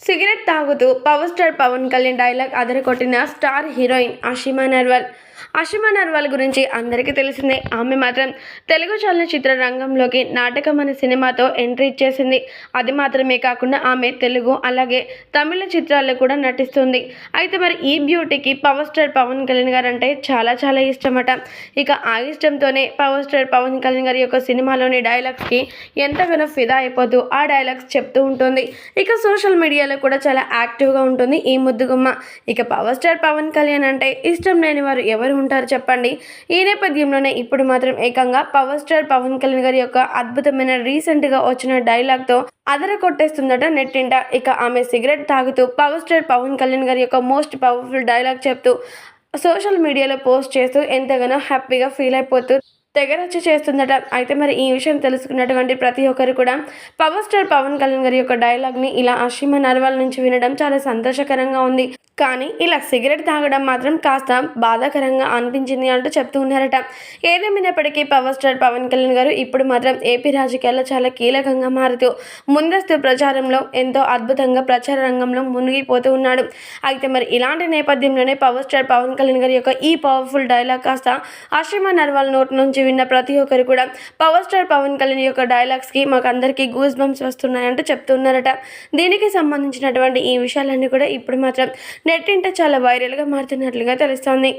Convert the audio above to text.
Cigarette తాగుతూ power star Pawan Kalyan dialogue అదరగొట్టిన star heroine Ashima Narwal. Ashima Narwal గురించి అందరికీ తెలిసిందే. ఆమె మాత్రం తెలుగు చలనచిత్ర రంగంలోకి నాటకం అనే సినిమాతో ఎంట్రీ ఇచ్చేసింది. అది మాత్రమే కాకుండా ఆమె తెలుగు అలాగే తమిళ చిత్రాల్లో కూడా నటిస్తుంది. అయితే మరి ఈ బ్యూటీకి పవర్ స్టార్ పవన్ కళ్యాణ్ గారు అంటే చాలా చాలా ఇష్టమట. ఇక ఆ ఇష్టంతోనే పవర్ స్టార్ పవన్ కళ్యాణ్ గారి యొక్క సినిమాలోని డైలాగ్స్కి ఎంతగానో ఫిదా అయిపోతూ ఆ డైలాగ్స్ చెప్తూ ఉంటుంది. ఇక సోషల్ మీడియాలో కూడా చాలా యాక్టివ్గా ఉంటుంది ఈ ముద్దుగుమ్మ. ఇక పవర్ స్టార్ పవన్ కళ్యాణ్ అంటే ఇష్టం లేని వారు ఎవరు ఉంటారు చెప్పండి. ఈ నేపథ్యంలోనే ఇప్పుడు మాత్రం ఏకంగా పవర్ స్టార్ పవన్ కళ్యాణ్ గారి యొక్క అద్భుతమైన రీసెంట్గా వచ్చిన డైలాగ్తో అదర కొట్టేస్తుందట నెట్టింట. ఇక ఆమె సిగరెట్ తాగుతూ పవర్ స్టార్ పవన్ కళ్యాణ్ గారి యొక్క మోస్ట్ పవర్ఫుల్ డైలాగ్ చెప్తూ సోషల్ మీడియాలో పోస్ట్ చేస్తూ ఎంతగానో హ్యాపీగా ఫీల్ అయిపోతూ తెగరచ్చ చేస్తుందట. అయితే మరి ఈ విషయం తెలుసుకున్నటువంటి ప్రతి ఒక్కరు కూడా పవర్ స్టార్ పవన్ కళ్యాణ్ గారి యొక్క డైలాగ్ని ఇలా అషిమా నర్వాల్ నుంచి వినడం చాలా సంతోషకరంగా ఉంది. కానీ ఇలా సిగరెట్ తాగడం మాత్రం కాస్త బాధాకరంగా అనిపించింది అంటూ చెప్తూ ఉన్నారట. ఏదేమైనప్పటికీ పవర్ స్టార్ పవన్ కళ్యాణ్ గారు ఇప్పుడు మాత్రం ఏపీ రాజకీయాల్లో చాలా కీలకంగా మారుతూ ముందస్తు ప్రచారంలో ఎంతో అద్భుతంగా ప్రచార రంగంలో మునిగిపోతూ ఉన్నాడు. అయితే మరి ఇలాంటి నేపథ్యంలోనే పవర్ స్టార్ పవన్ కళ్యాణ్ గారి యొక్క ఈ పవర్ఫుల్ డైలాగ్ కాస్త అషిమా నర్వాల్ నోట్ నుంచి విన్న ప్రతి ఒక్కరు కూడా పవర్ స్టార్ పవన్ కళ్యాణ్ యొక్క డైలాగ్స్కి మాకు అందరికీ గూస్ బంప్స్ వస్తున్నాయంటూ చెప్తున్నారట. దీనికి సంబంధించినటువంటి ఈ విషయాలన్నీ కూడా ఇప్పుడు మాత్రం నెట్టింట చాలా వైరల్గా మారుతున్నట్లుగా తెలుస్తోంది.